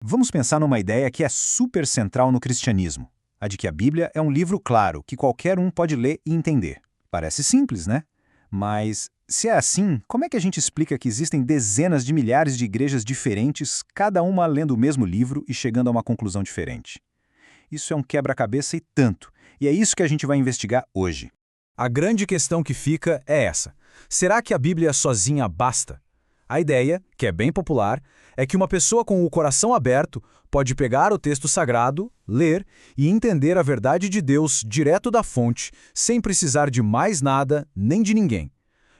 Vamos pensar numa ideia que é super central no cristianismo, a de que a Bíblia é um livro claro, que qualquer um pode ler e entender. Parece simples, né? Mas, se é assim, como é que a gente explica que existem dezenas de milhares de igrejas diferentes, cada uma lendo o mesmo livro e chegando a uma conclusão diferente? Isso é um quebra-cabeça e tanto, e é isso que a gente vai investigar hoje. A grande questão que fica é essa: será que a Bíblia sozinha basta? A ideia, que é bem popular, é que uma pessoa com o coração aberto pode pegar o texto sagrado, ler e entender a verdade de Deus direto da fonte, sem precisar de mais nada nem de ninguém.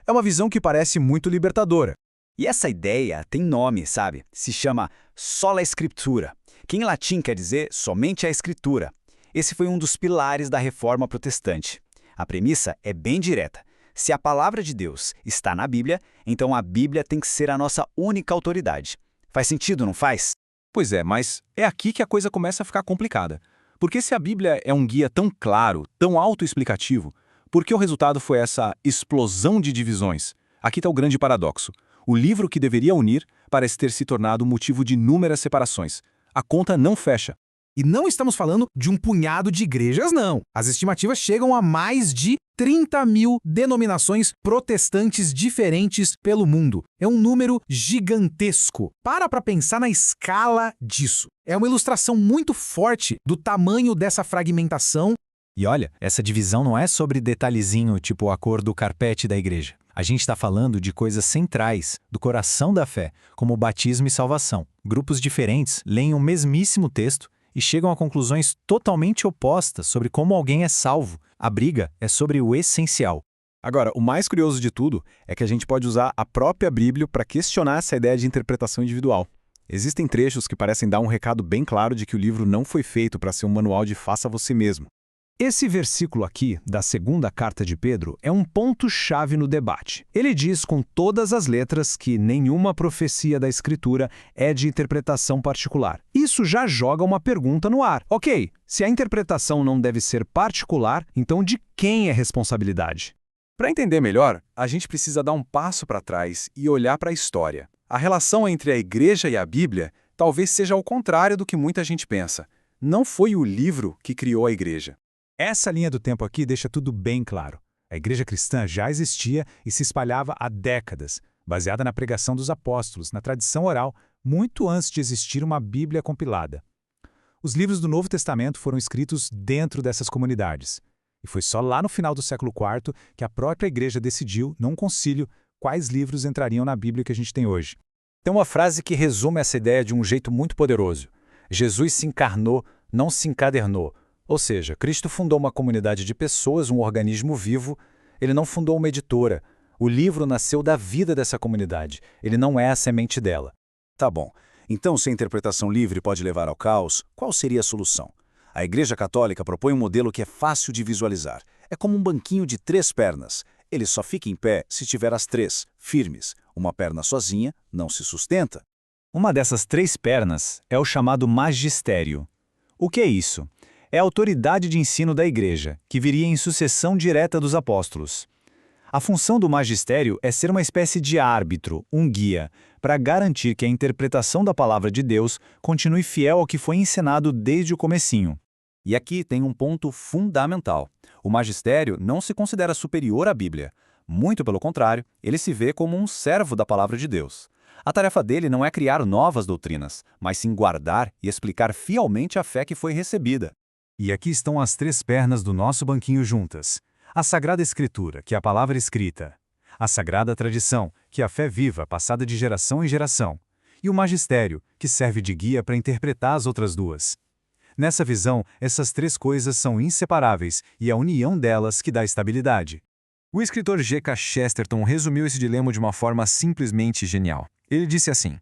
É uma visão que parece muito libertadora. E essa ideia tem nome, sabe? Se chama sola scriptura, que em latim quer dizer somente a escritura. Esse foi um dos pilares da Reforma Protestante. A premissa é bem direta. Se a palavra de Deus está na Bíblia, então a Bíblia tem que ser a nossa única autoridade. Faz sentido, não faz? Pois é, mas é aqui que a coisa começa a ficar complicada. Porque se a Bíblia é um guia tão claro, tão autoexplicativo, por que o resultado foi essa explosão de divisões? Aqui está o grande paradoxo. O livro que deveria unir parece ter se tornado motivo de inúmeras separações. A conta não fecha. E não estamos falando de um punhado de igrejas, não. As estimativas chegam a mais de 30 mil denominações protestantes diferentes pelo mundo. É um número gigantesco. Para pensar na escala disso. É uma ilustração muito forte do tamanho dessa fragmentação. E olha, essa divisão não é sobre detalhezinho tipo a cor do carpete da igreja. A gente está falando de coisas centrais, do coração da fé, como batismo e salvação. Grupos diferentes leem o mesmíssimo texto e chegam a conclusões totalmente opostas sobre como alguém é salvo. A briga é sobre o essencial. Agora, o mais curioso de tudo é que a gente pode usar a própria Bíblia para questionar essa ideia de interpretação individual. Existem trechos que parecem dar um recado bem claro de que o livro não foi feito para ser um manual de faça você mesmo. Esse versículo aqui, da segunda carta de Pedro, é um ponto-chave no debate. Ele diz com todas as letras que nenhuma profecia da Escritura é de interpretação particular. Isso já joga uma pergunta no ar. Ok, se a interpretação não deve ser particular, então de quem é responsabilidade? Para entender melhor, a gente precisa dar um passo para trás e olhar para a história. A relação entre a igreja e a Bíblia talvez seja ao contrário do que muita gente pensa. Não foi o livro que criou a igreja. Essa linha do tempo aqui deixa tudo bem claro. A igreja cristã já existia e se espalhava há décadas, baseada na pregação dos apóstolos, na tradição oral, muito antes de existir uma Bíblia compilada. Os livros do Novo Testamento foram escritos dentro dessas comunidades. E foi só lá no final do século IV que a própria igreja decidiu, num concílio, quais livros entrariam na Bíblia que a gente tem hoje. Tem uma frase que resume essa ideia de um jeito muito poderoso. Jesus se encarnou, não se encadernou. Ou seja, Cristo fundou uma comunidade de pessoas, um organismo vivo. Ele não fundou uma editora. O livro nasceu da vida dessa comunidade. Ele não é a semente dela. Tá bom. Então, se a interpretação livre pode levar ao caos, qual seria a solução? A Igreja Católica propõe um modelo que é fácil de visualizar. É como um banquinho de 3 pernas. Ele só fica em pé se tiver as 3, firmes. Uma perna sozinha não se sustenta. Uma dessas 3 pernas é o chamado magistério. O que é isso? É a autoridade de ensino da igreja, que viria em sucessão direta dos apóstolos. A função do magistério é ser uma espécie de árbitro, um guia, para garantir que a interpretação da palavra de Deus continue fiel ao que foi ensinado desde o comecinho. E aqui tem um ponto fundamental. O magistério não se considera superior à Bíblia. Muito pelo contrário, ele se vê como um servo da palavra de Deus. A tarefa dele não é criar novas doutrinas, mas sim guardar e explicar fielmente a fé que foi recebida. E aqui estão as 3 pernas do nosso banquinho juntas. A Sagrada Escritura, que é a palavra escrita. A Sagrada Tradição, que é a fé viva, passada de geração em geração. E o Magistério, que serve de guia para interpretar as outras 2. Nessa visão, essas 3 coisas são inseparáveis e é a união delas que dá estabilidade. O escritor G.K. Chesterton resumiu esse dilema de uma forma simplesmente genial. Ele disse assim: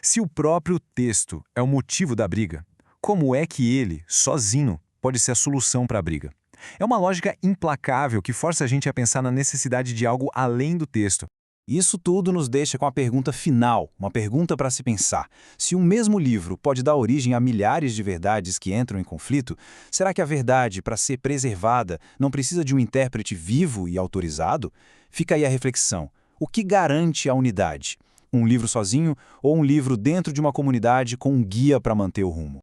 se o próprio texto é o motivo da briga, como é que ele, sozinho, pode ser a solução para a briga? É uma lógica implacável que força a gente a pensar na necessidade de algo além do texto. Isso tudo nos deixa com a pergunta final, uma pergunta para se pensar. Se um mesmo livro pode dar origem a milhares de verdades que entram em conflito, será que a verdade, para ser preservada, não precisa de um intérprete vivo e autorizado? Fica aí a reflexão. O que garante a unidade? Um livro sozinho ou um livro dentro de uma comunidade com um guia para manter o rumo?